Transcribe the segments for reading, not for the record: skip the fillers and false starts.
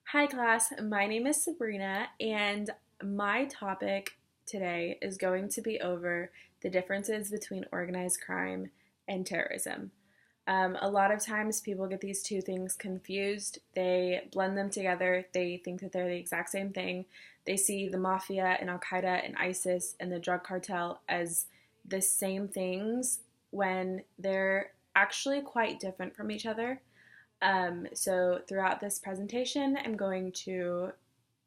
Hi, class. My name is Sabrina, and my topic today is going to be over the differences between organized crime and terrorism. A lot of times people get these two things confused. They blend them together. They think that they're the exact same thing. They see the mafia and Al Qaeda and ISIS and the drug cartel as the same things when they're actually quite different from each other. So throughout this presentation, I'm going to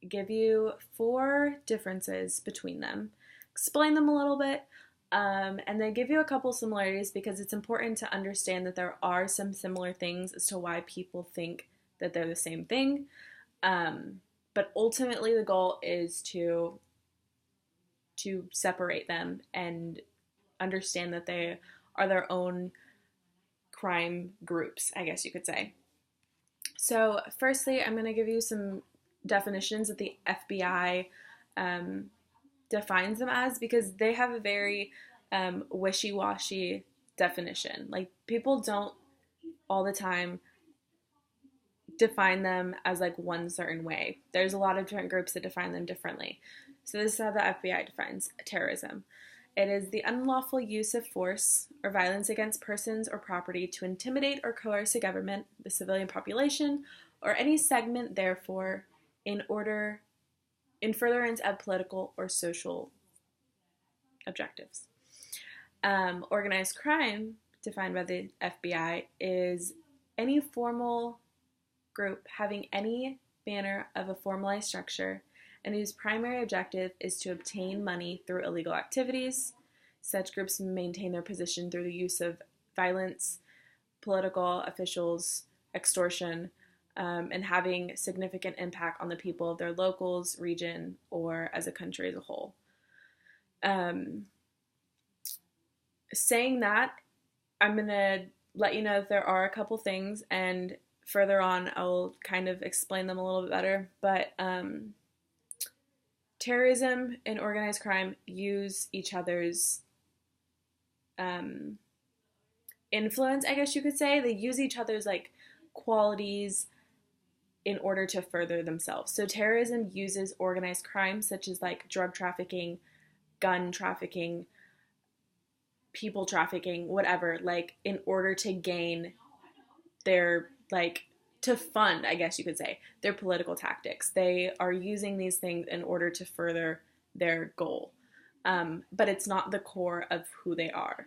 give you four differences between them, explain them a little bit, and then give you a couple similarities because it's important to understand that there are some similar things as to why people think that they're the same thing. But ultimately, the goal is to separate them and understand that they are their own crime groups, I guess you could say. So, firstly, I'm going to give you some definitions that the FBI um, defines them as because they have a very wishy washy definition. Like, people don't all the time define them as like one certain way. There's a lot of different groups that define them differently. So, this is how the FBI defines terrorism. It is the unlawful use of force or violence against persons or property to intimidate or coerce a government, the civilian population, or any segment therefore in furtherance of political or social objectives. Organized crime, defined by the FBI, is any formal group having any manner of a formalized structure and whose primary objective is to obtain money through illegal activities. Such groups maintain their position through the use of violence, political officials, extortion, and having significant impact on the people of their locals, region, or as a country as a whole. Um, Saying that, I'm going to let you know that there are a couple things, and further on, I'll kind of explain them a little bit better. But terrorism and organized crime use each other's um, influence, I guess you could say. They use each other's like qualities in order to further themselves. So terrorism uses organized crime such as like drug trafficking, gun trafficking, people trafficking, whatever, like in order to gain their like to fund, I guess you could say, their political tactics. They are using these things in order to further their goal. But it's not the core of who they are.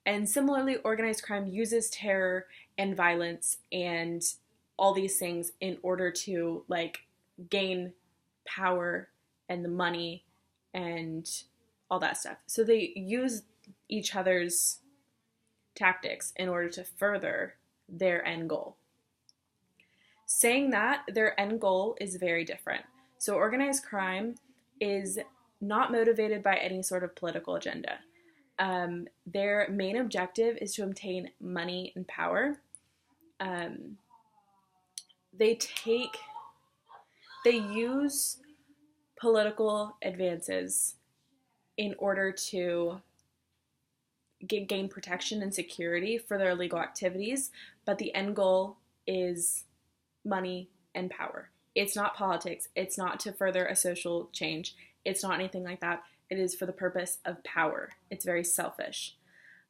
And similarly, organized crime uses terror and violence and all these things in order to like gain power and the money and all that stuff. So they use each other's tactics in order to further their end goal. Saying that, their end goal is very different. So organized crime is not motivated by any sort of political agenda. Their main objective is to obtain money and power. Um, they take, they use political advances in order to gain protection and security for their illegal activities, but the end goal is money and power. It's not politics. It's not to further a social change. It's not anything like that. It is for the purpose of power. It's very selfish.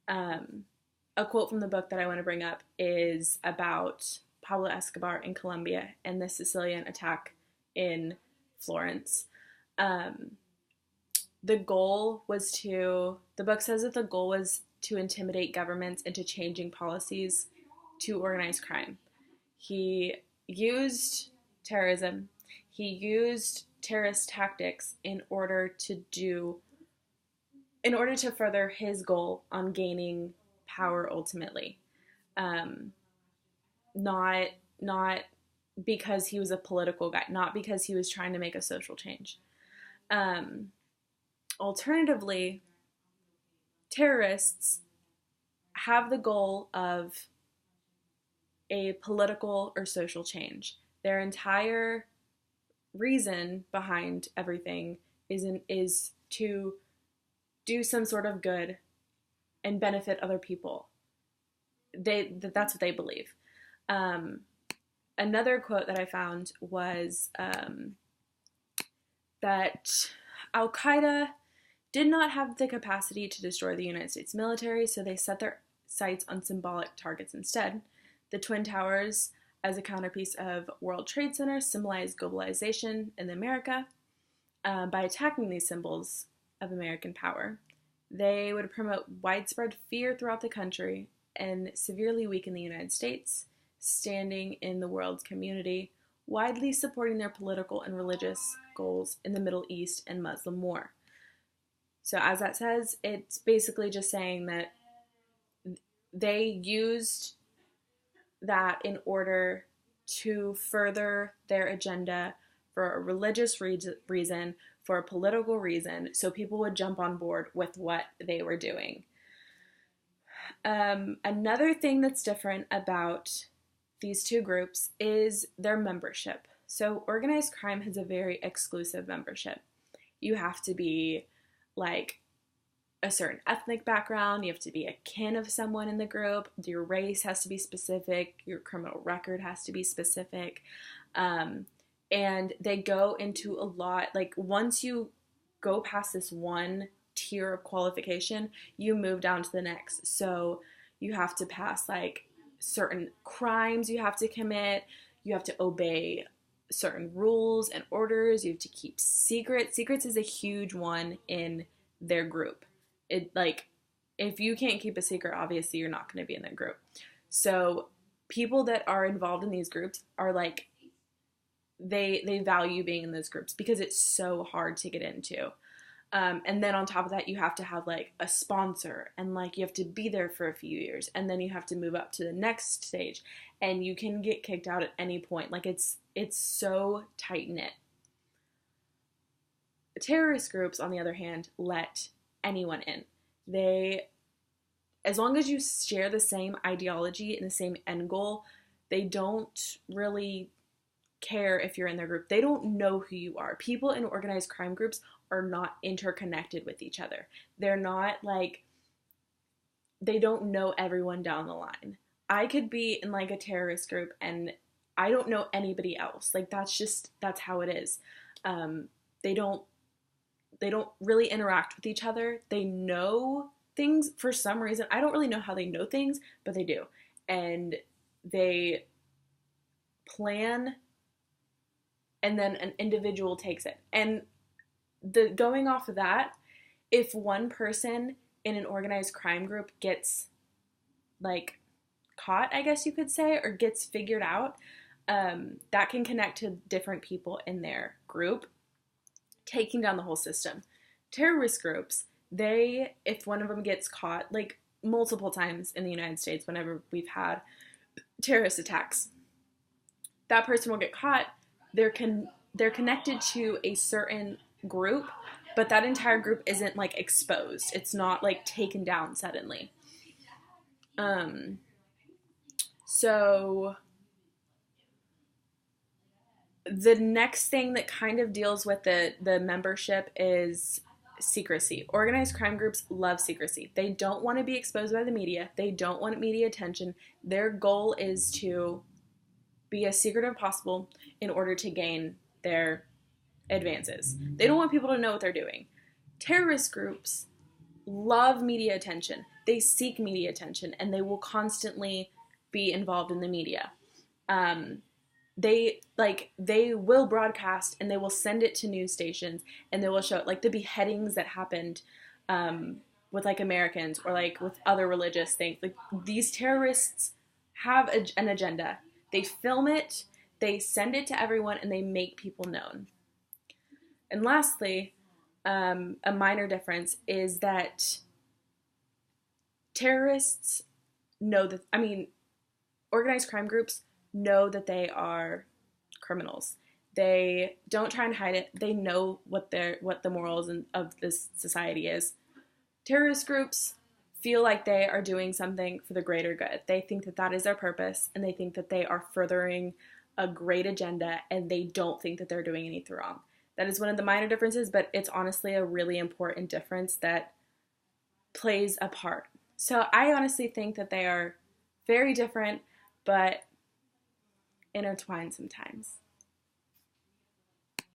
A quote from the book that I want to bring up is about Pablo Escobar in Colombia and the Sicilian attack in Florence. The book says that the goal was to intimidate governments into changing policies to organize crime. He used terrorism, he used terrorist tactics in order to further his goal on gaining power ultimately. Um, not not because he was a political guy, not because he was trying to make a social change. Um, Alternatively, terrorists have the goal of a political or social change. Their entire reason behind everything is to do some sort of good and benefit other people. That's what they believe. Um, Another quote that I found was that Al Qaeda did not have the capacity to destroy the United States military, so they set their sights on symbolic targets instead. The Twin Towers, as a counterpiece of World Trade Center, symbolized globalization in America. By attacking these symbols of American power, they would promote widespread fear throughout the country and severely weaken the United States, standing in the world's community, widely supporting their political and religious goals in the Middle East and Muslim war. So, as that says, it's basically just saying that they used that in order to further their agenda for a religious reason, for a political reason, so people would jump on board with what they were doing. Another thing that's different about these two groups is their membership. So organized crime has a very exclusive membership. You have to be like a certain ethnic background, you have to be a kin of someone in the group, your race has to be specific, your criminal record has to be specific. And they go into a lot, like once you go past this one tier of qualification, you move down to the next. So you have to pass like certain crimes you have to commit, you have to obey certain rules and orders, you have to keep secrets. Secrets is a huge one in their group. It like, if you can't keep a secret, obviously you're not going to be in their group. So people that are involved in these groups are like, they value being in those groups because it's so hard to get into. And then on top of that, you have to have like a sponsor, and like you have to be there for a few years, and then you have to move up to the next stage, and you can get kicked out at any point. Like it's so tight knit. Terrorist groups, on the other hand, let anyone in. They, as long as you share the same ideology and the same end goal, they don't really care if you're in their group. They don't know who you are. People in organized crime groups are not interconnected with each other. They're not like, they don't know everyone down the line. I could be in like a terrorist group and I don't know anybody else. Like that's how it is. They don't really interact with each other. They know things for some reason. I don't really know how they know things, but they do. And they plan, and then an individual takes it. And going off of that, if one person in an organized crime group gets like caught, I guess you could say, or gets figured out, that can connect to different people in their group, taking down the whole system. Terrorist groups, if one of them gets caught, like multiple times in the United States, whenever we've had terrorist attacks, that person will get caught. They're connected to a certain group, but that entire group isn't like exposed. It's not like taken down suddenly. So the next thing that kind of deals with the membership is secrecy. Organized crime groups love secrecy. They don't want to be exposed by the media. They don't want media attention. Their goal is to be as secretive as possible in order to gain their advances. They don't want people to know what they're doing. Terrorist groups love media attention. They seek media attention, and they will constantly be involved in the media. They will broadcast, and they will send it to news stations, and they will show like the beheadings that happened with like Americans or like with other religious things. Like these terrorists have an agenda. They film it, they send it to everyone, and they make people known. And lastly, a minor difference is that terrorists know that, organized crime groups know that they are criminals. They don't try and hide it. They know what the morals of this society is. Terrorist groups feel like they are doing something for the greater good. They think that that is their purpose, and they think that they are furthering a great agenda, and they don't think that they're doing anything wrong. That is one of the minor differences, but it's honestly a really important difference that plays a part. So I honestly think that they are very different, but intertwined sometimes.